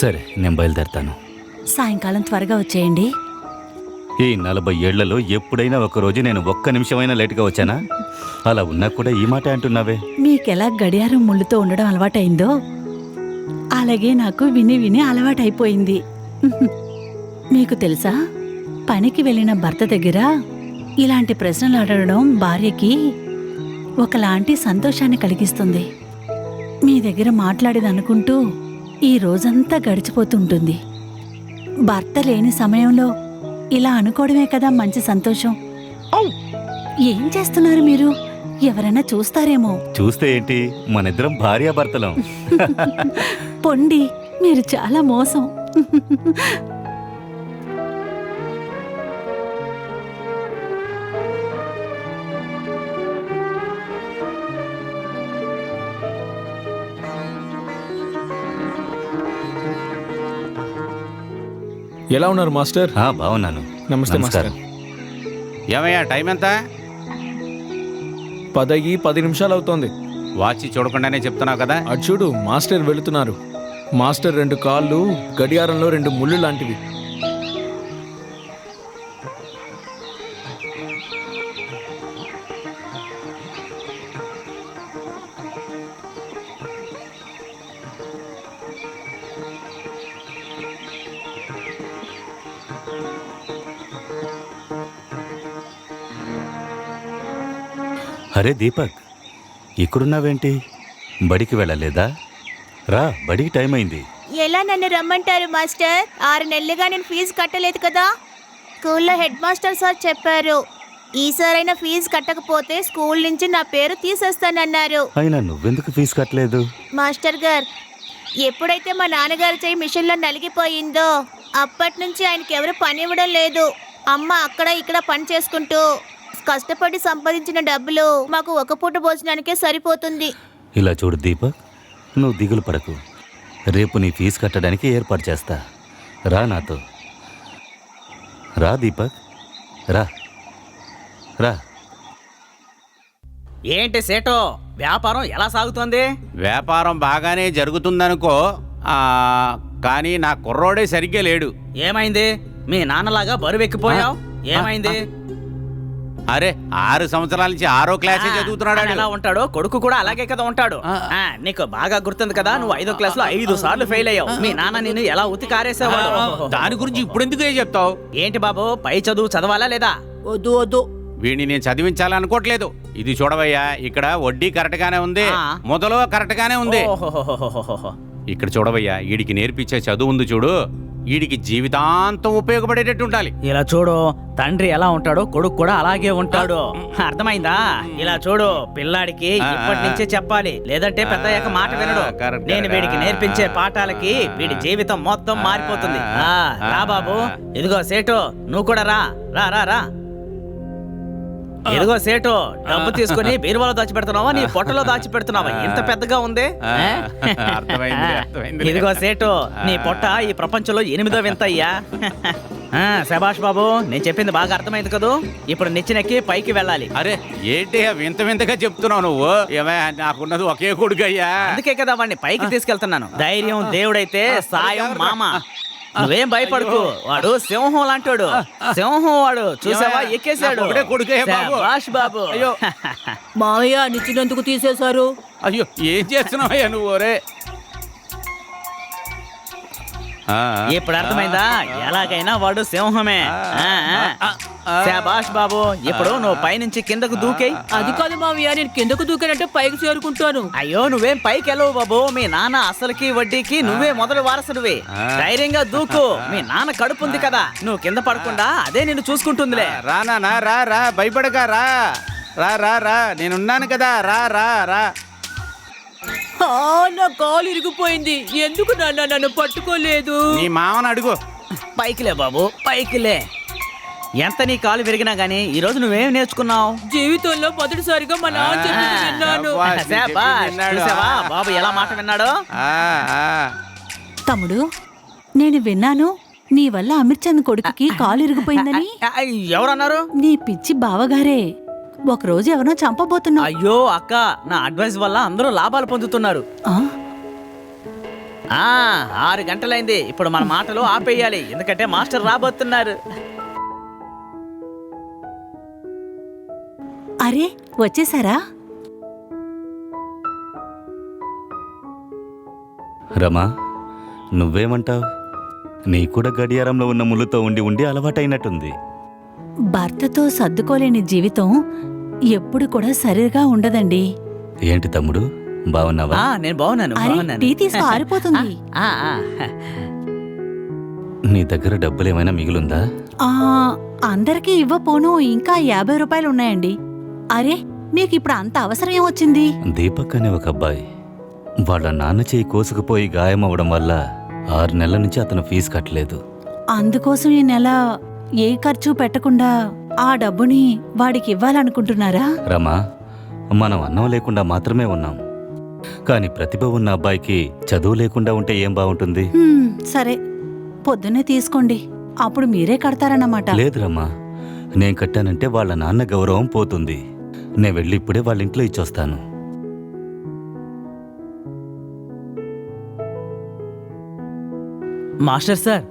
సరే, నేను బయలుదేరతాను. సాయంకాలం త్వరగా వచ్చేయండి. ఈ 40 ఏళ్లలో ఎప్పుడైనా ఒకరోజు నేను ఒక్క నిమిషమైనా లేటుగా వచ్చానా? అలా ఉన్నా కూడా ఈ మాట అంటున్నావే. మీకెలా గడియారం ముళ్ళుతో ఉండడం అలవాటైందో అలాగే నాకు విని విని అలవాటైపోయింది. మీకు తెలుసా, పనికి వెళ్ళిన భర్త దగ్గర ఇలాంటి ప్రశ్నలు అడగడం భార్యకి ఒకలాంటి సంతోషాన్ని కలిగిస్తుంది. మీ దగ్గర మాట్లాడేదనుకుంటూ ఈ రోజంతా గడిచిపోతుంటుంది. భర్త లేని సమయంలో ఇలా అనుకోవడమే కదా మంచి సంతోషం. ఏం చేస్తున్నారు మీరు? ఎవరైనా చూస్తారేమో. చూస్తే ఏంటి, మనిద్దరం భార్యాభర్తలం. పొండి, మీరు చాలా మోసం. ఎలా ఉన్నారు మాస్టర్? బాగున్నాను. నమస్తే మాస్టర్. ఏమయ్యా, టైం ఎంత? 10 అవుతోంది. వాచి చూడకుండానే చెప్తున్నావు కదా. అటు చూడు, మాస్టర్ వెళుతున్నారు. మాస్టర్ 2 కాళ్ళు గడియారంలో 2 ముళ్ళు లాంటివి. అరే దీపక్, ఇక్కడున్నావేంటి? బడికి వెళ్ళలేదా? రా, బడికి టైం అయింది. ఎలా నన్ను రమ్మంటారు మాస్టర్? 6 నెలలుగా నేను ఫీజు కట్టలేదు కదా. స్కూల్లో హెడ్ మాస్టర్ సార్ చెప్పారు, ఈసారైనా ఫీజు కట్టకపోతే స్కూల్ నుంచి నా పేరు తీసేస్తానన్నారు. అయినా నువ్వెందుకు ఫీజు కట్టలేదు? మాస్టర్ గారు, ఎప్పుడైతే మా నాన్నగారు చేయి మిషన్లో నలిగిపోయిందో అప్పటి నుంచి ఆయనకి ఎవరు పని ఇవ్వడం లేదు. అమ్మ అక్కడ ఇక్కడ పని చేసుకుంటూ కష్టపడి సంపాదించిన డబ్బులు మాకు ఒక పూట భోజనానికే సరిపోతుంది. ఇలా చూడు దీపక్, నువ్వు దిగులు పడకు. రేపు నీ ఫీజు కట్టడానికి ఏర్పాటు చేస్తా. రా నాతో. రా దీపక్, రా రా. ఏంటి సేటో, వ్యాపారం ఎలా సాగుతోంది? వ్యాపారం బాగానే జరుగుతుందనుకో, కానీ నా కుర్రోడే సరిగ్గా లేడు. ఏమైంది? మీ నాన్నలాగా బరువెక్కిపోయావు. ఏమైంది? అరే, 6 సంవత్సరాల నుంచి 6వ క్లాసే చదువుతున్నాడు. ఎలా ఉంటాడో కొడుకు కూడా అలాగే కదా ఉంటాడు. నీకు బాగా గుర్తుంది కదా, నువ్వు 5వ క్లాస్ లో 5 సార్లు ఫెయిల్ అయ్యావు. మీ నాన్న నిన్ను ఎలా ఉతి కారేసేవాడు. దాని గురించి ఇప్పుడు ఎందుకు చెప్తావు? ఏంటి బాబు, పై చదువు చదవాలా లేదా? వద్దు వద్దు, వీడిని నేను చదివించాలనుకోవట్లేదు. ఇది చూడవయ్యా, ఇక్కడ వడ్డీ కరెక్ట్ గానే ఉంది, మొదలు కరెక్ట్ గానే ఉంది. ఇక్కడ చూడవయ్యా, వీడికి నేర్పించే చదువు ఉంది చూడు, వీడికి జీవితాంతం ఉపయోగపడేటట్టు ఉండాలి. ఇలా చూడు, తండ్రి ఎలా ఉంటాడో కొడుకు కూడా అలాగే ఉంటాడు. అర్థమైందా? ఇలా చూడు, పిల్లాడికి ఇప్పటి నుంచే చెప్పాలి, లేదంటే పెద్దయ్యాక మాట వినడు. నేను వీడికి నేర్పించే పాఠాలకి వీడి జీవితం మొత్తం మారిపోతుంది. రా బాబు, ఇదిగో సేటు, నువ్వు కూడా రా రా రా రా. ఇదిగో సేటు, డబ్బు తీసుకుని బీరువాలో దాచిపెడుతున్నావా, నీ పొట్టలో దాచిపెడుతున్నావా? ఇంత పెద్దగా ఉంది. ఇదిగో సేటు, నీ పొట్ట ఈ ప్రపంచంలో 8వ వింత అయ్యా. శభాష్ బాబు, నేను చెప్పింది బాగా అర్థమైంది కదూ. ఇప్పుడు నిచ్చినెక్కి పైకి వెళ్ళాలి. అరే ఏంటి వింత వింతగా చెప్తున్నావు నువ్వు? నాకున్నది ఒకే కొడుకు అయ్యా. అందుకే కదా వాడిని పైకి తీసుకెళ్తున్నాను. ధైర్యం దేవుడైతే సాయం మామ. నువ్వేం భయపడకు, వాడు సింహం లాంటాడు. సింహం వాడు, చూసావా, ఎక్కేశాడు. శభాష్ బాబు. అయ్యో మావయ్య నిచ్చినందుకు తీసేశారు. అయ్యో, ఏం చేస్తున్నావయ్యా నువ్వు? రే, ఇప్పుడు అర్థమైందా? ఎలాగైనా వాడు సింహమే. శభాష్ బాబు, ఇప్పుడు నువ్వు పైనుంచి కిందకు దూకేయ్. అది కాదు మావయ్య, నేను కిందకు దూకానంటే పైకి చేరుకుంటాను. అయ్యో, నువ్వేం పైకి వెళ్ళవు బాబు. మీ నాన్న అసలుకి వడ్డీకి నువ్వే మొదటి వారసుడివి. ధైర్యంగా దూకు, మీ నాన్న కడుపు ఉంది కదా, నువ్వు కింద పడకుండా అదే నిన్ను చూసుకుంటుందిలే. రా నాన్న, రా రా, భయపడగా రా రా రా రా, నేనున్నాను కదా, రా రా రా. నా కాలు ఇరిగిపోయింది, ఎందుకు నాన్న నన్ను పట్టుకోలేదు? నీ మామను అడుగు. పైకిలే బాబు, పైకిలే. ఎంత నీ కాలు విరిగినా గానీ ఈ రోజు నువ్వేం నేర్చుకున్నావు? జీవితంలో మొదటిసారిగా మా నాన్న చెప్పింది విన్నాను. చూసావా బాబు ఎలా మాట విన్నాడో? తమ్ముడు, నేను విన్నాను నీ వల్ల అమీర్ చంద్ కొడుకుకి కాలు ఇరిగిపోయిందని. ఎవరన్నారు? నీ పిచ్చి బావగారే. ఒకరోజు ఎవరో చంపబోతున్నా. అయ్యో అక్క, నా అడ్వైస్ వల్ల అందరూ లాభాలు పొందుతున్నారు. 6 గంటలైంది. ఇప్పుడు మన మాటలు ఆపేయాలి, ఎందుకంటే మాస్టర్ రాబోతున్నారు. అరే వచ్చేసారా? రమా, నువ్వేమంటావు? నీ కూడా గడియారంలో ఉన్న ముళ్ళుతో ఉండి ఉండి అలవాటైనట్టుంది. భర్తతో సర్దుకోలేని జీవితం ఎప్పుడు కూడా సరిగా ఉండదండి. ఏంటి తమ్ముడు, బాగున్నావా? నేను బాగున్నాను, అరే బాగున్నాను. టీ తీసుకో, ఆరిపోతుంది. ఆ, ఆ. నీ దగ్గర డబ్బులేమైనా మిగులుందా? ఆ, అందరికీ ఇవ్వపోను, ఇంకా 50 రూపాయలు ఉన్నాయండి. అరే మీకు ఇప్పుడు అంత అవసరం ఏమొచ్చింది? దీపక్ అనే ఒక అబ్బాయి వాళ్ళ నాన్న చేయి కోసుకుపోయి గాయమవ్వడం వల్ల 6 నెలల నుంచి అతను ఫీజు కట్టలేదు. అందుకోసం ఈ నెల ఏ ఖర్చు పెట్టకుండా ఆ డబ్బుని వాడికి ఇవ్వాలనుకుంటున్నారా? రమా, మనం అన్నం లేకుండా మాత్రమే ఉన్నాం, కానీ ప్రతిభ ఉన్న అబ్బాయికి చదువు లేకుండా ఉంటే ఏం బాగుంటుంది? సరే, పొద్దున్నే తీసుకోండి, అప్పుడు మీరే కడతారన్నమాట. లేదు రమ్మా, నేను కట్టానంటే వాళ్ళ నాన్న గౌరవం పోతుంది. నేను వెళ్ళి ఇప్పుడే వాళ్ళ ఇంట్లో ఇచ్చొస్తాను. మాస్టర్ సార్,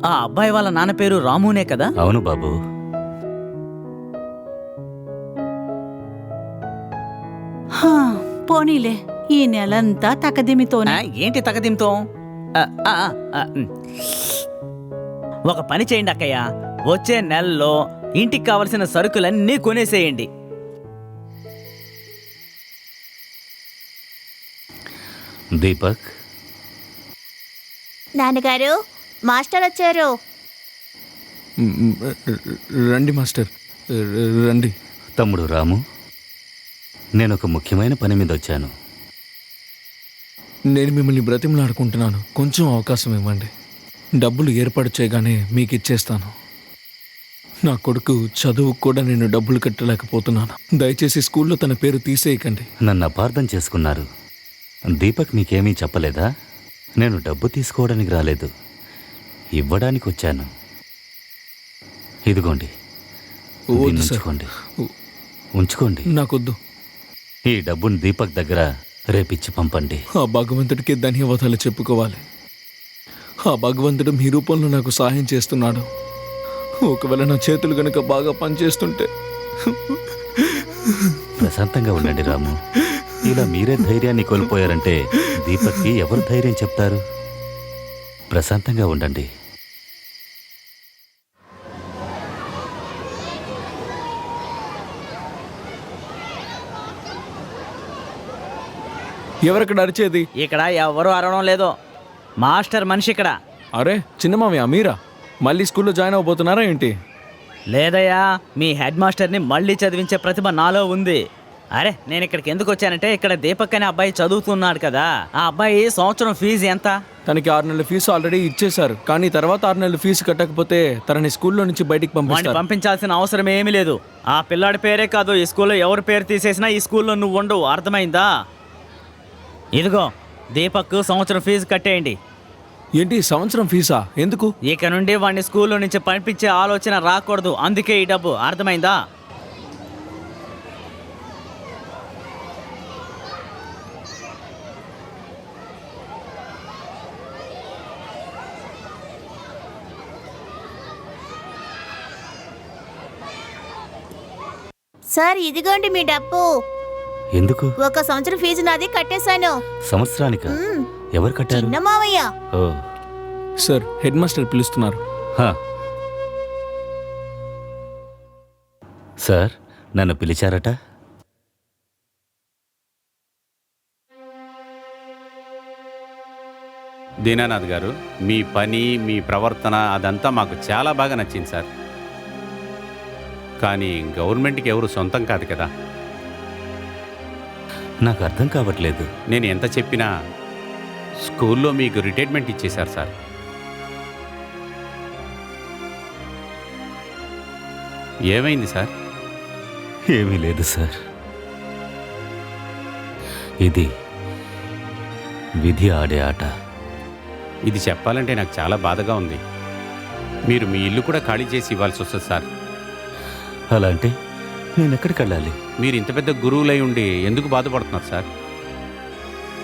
ఆ అబ్బాయి వాళ్ళ నాన్న పేరు రామునే కదా? అవును బాబు. హా, పోనీలే, ఈ నెలంతా తకదిమితోనే. ఏంటి తగదింతో? ఒక పని చేయండి అక్కయ్య, వచ్చే నెలలో ఇంటికి కావలసిన సరుకులన్నీ కొనేసేయండి. దీపక్, నాన్నగారు, మాస్టర్ వచ్చారు. రండి మాస్టర్, రండి. తమ్ముడు రాము, నేను ఒక ముఖ్యమైన పని మీద వచ్చాను. నేను మిమ్మల్ని బ్రతిమలాడుకుంటున్నాను, కొంచెం అవకాశం ఇవ్వండి. డబ్బులు ఏర్పాటు చేయగానే మీకు ఇచ్చేస్తాను. నా కొడుకు చదువుకు కూడా నేను డబ్బులు కట్టలేకపోతున్నాను. దయచేసి స్కూల్లో తన పేరు తీసేయకండి. నన్ను అపార్థం చేసుకున్నారు. దీపక్ మీకేమీ చెప్పలేదా? నేను డబ్బు తీసుకోవడానికి రాలేదు, ఇవ్వడానికి వచ్చాను. ఇదిగోండి, వద్దు దీన్ని సార్. ఉంచుకోండి. ఉంచుకోండి. నాకొద్దు. ఈ డబ్బుని దీపక్ దగ్గర రేపిచ్చి పంపండి. ఆ భగవంతుడికి ధన్యవాదాలు చెప్పుకోవాలి. ఆ భగవంతుడు మీ రూపంలో నాకు సహాయం చేస్తున్నాడు. ఒకవేళ నా చేతులు గనుక బాగా పనిచేస్తుంటే. ప్రశాంతంగా ఉండండి రాము. ఇలా మీరే ధైర్యాన్ని కోల్పోయారంటే దీపక్కి ఎవరు ధైర్యం చెప్తారు? ప్రశాంతంగా ఉండండి. ఎవరక్కడ అరిచేది? ఇక్కడ ఎవరు అరవడం లేదు, మాస్టర్ మనిషి ఇక్కడ. అరే చిన్న మామయ్య, మీరా? మళ్ళీ స్కూల్లో జాయిన్ అవబోతున్నారా ఏంటి? లేదయ్యా, మీ హెడ్ మాస్టర్ని మళ్ళీ చదివించే ప్రతిభ నాలో ఉంది. అరే నేను ఇక్కడికి ఎందుకు వచ్చానంటే, ఇక్కడ దీపక్ అనే అబ్బాయి చదువుతున్నాడు కదా, ఆ అబ్బాయి సంవత్సరం ఫీజు ఎంత? తనకి 6 నెలల ఫీజు ఆల్రెడీ ఇచ్చేశారు, కానీ తర్వాత 6 నెలల ఫీజు కట్టకపోతే తనని స్కూల్లో నుంచి బయటికి వాడిని పంపిస్తారు. పంపించాల్సిన అవసరం ఏమీ లేదు. ఆ పిల్లాడి పేరే కాదు, ఈ స్కూల్లో ఎవరి పేరు తీసేసినా ఈ స్కూల్లో నువ్వు ఉండవు, అర్థమైందా? ఇదిగో దీపక్ సంవత్సరం ఫీజు కట్టేయండి. ఏంటి సంవత్సరం ఫీజా? ఎందుకు? ఇక నుండి వాడిని స్కూల్లో నుంచి పంపించే ఆలోచన రాకూడదు, అందుకే ఈ డబ్బు, అర్థమైందా? సార్, ఇదిగోండి మీ డబ్బు. ఎందుకు? 1 సంవత్సరం ఫీజు నాది కట్టేశాను. సంవత్సరానిక? ఎవరు కట్టారు? చిన్న మావయ్య. ఓ సార్, హెడ్ మాస్టర్ పిలుస్తున్నారు. హా. సార్, నన్ను పిలిచారట? దీనానాథ్ గారు, మీ పని, మీ ప్రవర్తన అదంతా మాకు చాలా బాగా నచ్చింది సార్. కానీ గవర్నమెంట్కి ఎవరు సొంతం కాదు కదా. నాకు అర్థం కావట్లేదు. నేను ఎంత చెప్పినా స్కూల్లో మీకు రిటైర్మెంట్ ఇచ్చేశారు సార్. ఏమైంది సార్? ఏమీ లేదు సార్, ఇది విధి ఆడే ఆట. ఇది చెప్పాలంటే నాకు చాలా బాధగా ఉంది. మీరు మీ ఇల్లు కూడా ఖాళీ చేసి ఇవ్వాల్సి వస్తుంది సార్. అలా అంటే నేను ఎక్కడికి వెళ్ళాలి? మీరు ఇంత పెద్ద గురువులై ఉండి ఎందుకు బాధపడుతున్నారు సార్?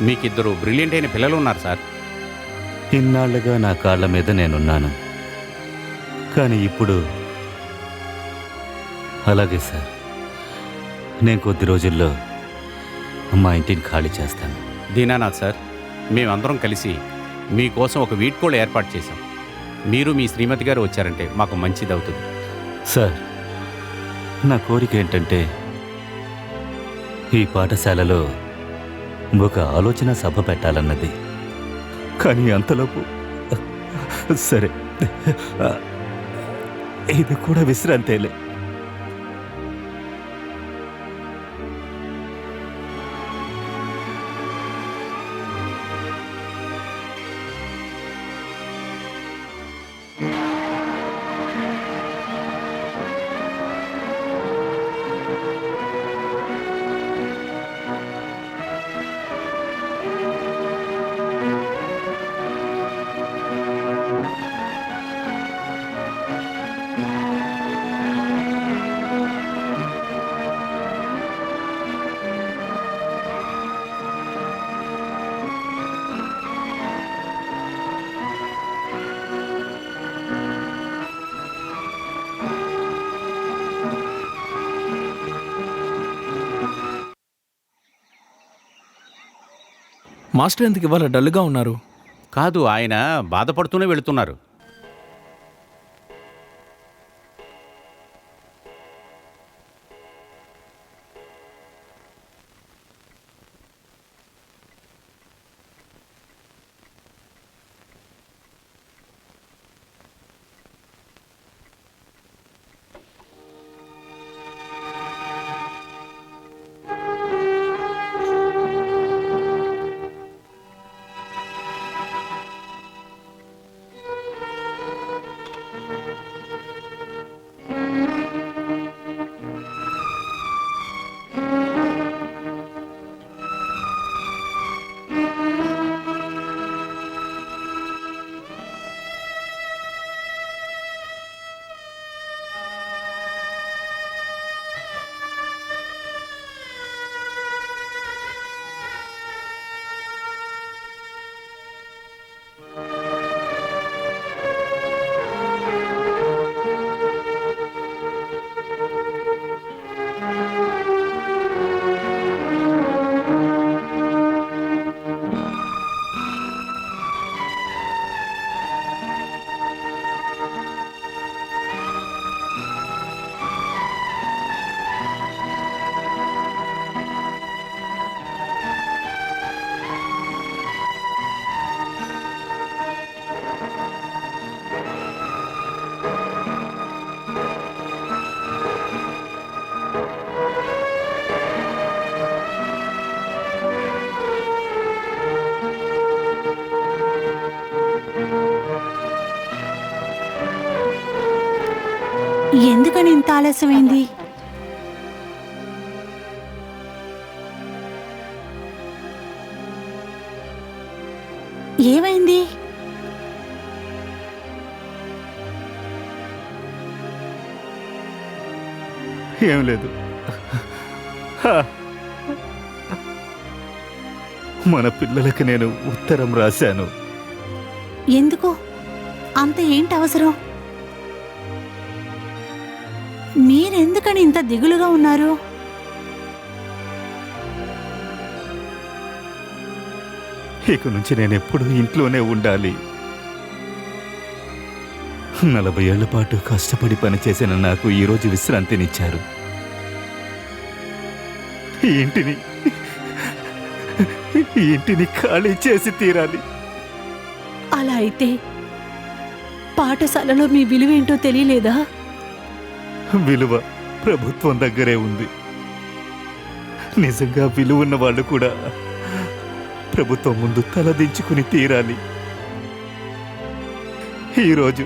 మీకు 2 బ్రిలియంట్ అయిన పిల్లలు ఉన్నారు సార్. ఇన్నాళ్లుగా నా కాళ్ళ మీద నేనున్నాను. కానీ ఇప్పుడు అలాగే సార్, నేను కొద్ది రోజుల్లో మా ఇంటిని ఖాళీ చేస్తాను. దీనానాథ్ సార్, మేమందరం కలిసి మీకోసం ఒక వీడ్కోలు ఏర్పాటు చేశాం. మీరు మీ శ్రీమతి గారు వచ్చారంటే మాకు మంచిదవుతుంది. సార్, నా కోరిక ఏంటంటే ఈ పాఠశాలలో ఒక ఆలోచన సభ పెట్టాలన్నది. కానీ అంతలోపు సరే, ఇది కూడా విశ్రాంతేలే. మాస్టర్ ఎందుకు ఇవాళ డల్గా ఉన్నారు? కాదు, ఆయన బాధపడుతూనే వెళుతున్నారు. ఎందుకని ఇంత ఆలస్యమైంది? ఏమైంది? ఏం లేదు. మన పిల్లలకి నేను ఉత్తరం రాశాను. ఎందుకు అంత ఏంటి అవసరం? మీరెందుకని ఇంత దిగులుగా ఉన్నారు? ఇక నుంచి నేను ఎప్పుడూ ఇంట్లోనే ఉండాలి. 40 ఏళ్ల పాటు కష్టపడి పనిచేసిన నాకు ఈరోజు విశ్రాంతినిచ్చారు. ఈ ఇంటిని ఖాళీ చేసి తీరాలి. అలా అయితే పాఠశాలలో మీ విలువేంటో తెలియలేదా? విలువ ప్రభుత్వం దగ్గరే ఉంది. నిజంగా విలువ ఉన్న వాళ్ళు కూడా ప్రభుత్వం ముందు తలదించుకుని తీరాలి. ఈరోజు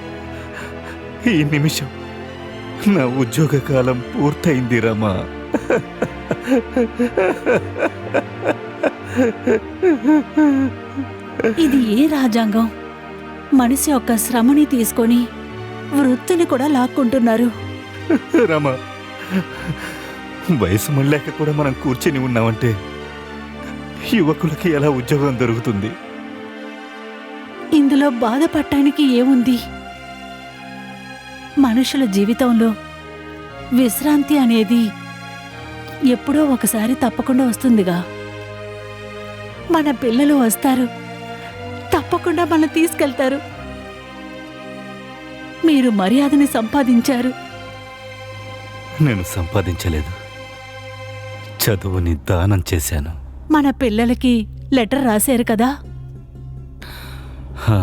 ఈ నిమిషం నా ఉద్యోగ కాలం పూర్తయింది రమా. ఇది ఏ రాజ్యాంగం? మనిషి యొక్క శ్రమని తీసుకొని వృత్తిని కూడా లాక్కుంటున్నారు. రమా, వయసు మళ్ళాక కూడా మనం కూర్చొని ఉన్నామంటే యువకులకి ఎలా ఉద్యోగం దొరుకుతుంది? ఇందులో ఇందులో బాధపడటానికి ఏముంది? మనుషుల జీవితంలో విశ్రాంతి అనేది ఎప్పుడో ఒకసారి తప్పకుండా వస్తుందిగా. మన పిల్లలు వస్తారు, తప్పకుండా మన తీసుకెళ్తారు. మీరు మర్యాదని సంపాదించారు. నేను సంపాదించలేదు, చదువుని దానం చేశాను. మన పిల్లలకి లెటర్ రాశారు కదా. హా,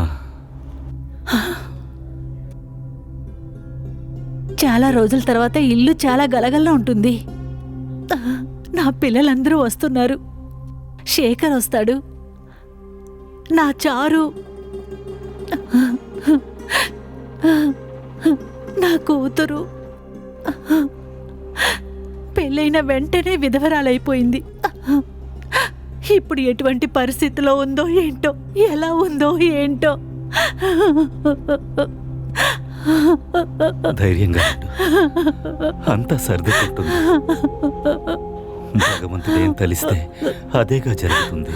చాలా రోజుల తర్వాత ఇల్లు చాలా గలగల్లా ఉంటుంది. నా పిల్లలందరూ వస్తున్నారు. శేఖర్ వస్తాడు, నా చారు, నా కూతురు పెళ్ళైన వెంటనే విధవరాలైపోయింది. ఇప్పుడు ఎటువంటి పరిస్థితిలో ఉందో ఏంటో, ఎలా ఉందో ఏంటో. ధైర్యంగా ఉండు. అంతా సర్దుకుంటుంది. భగవంతుడు ఏం తలిస్తే అదేగా జరుగుతుంది.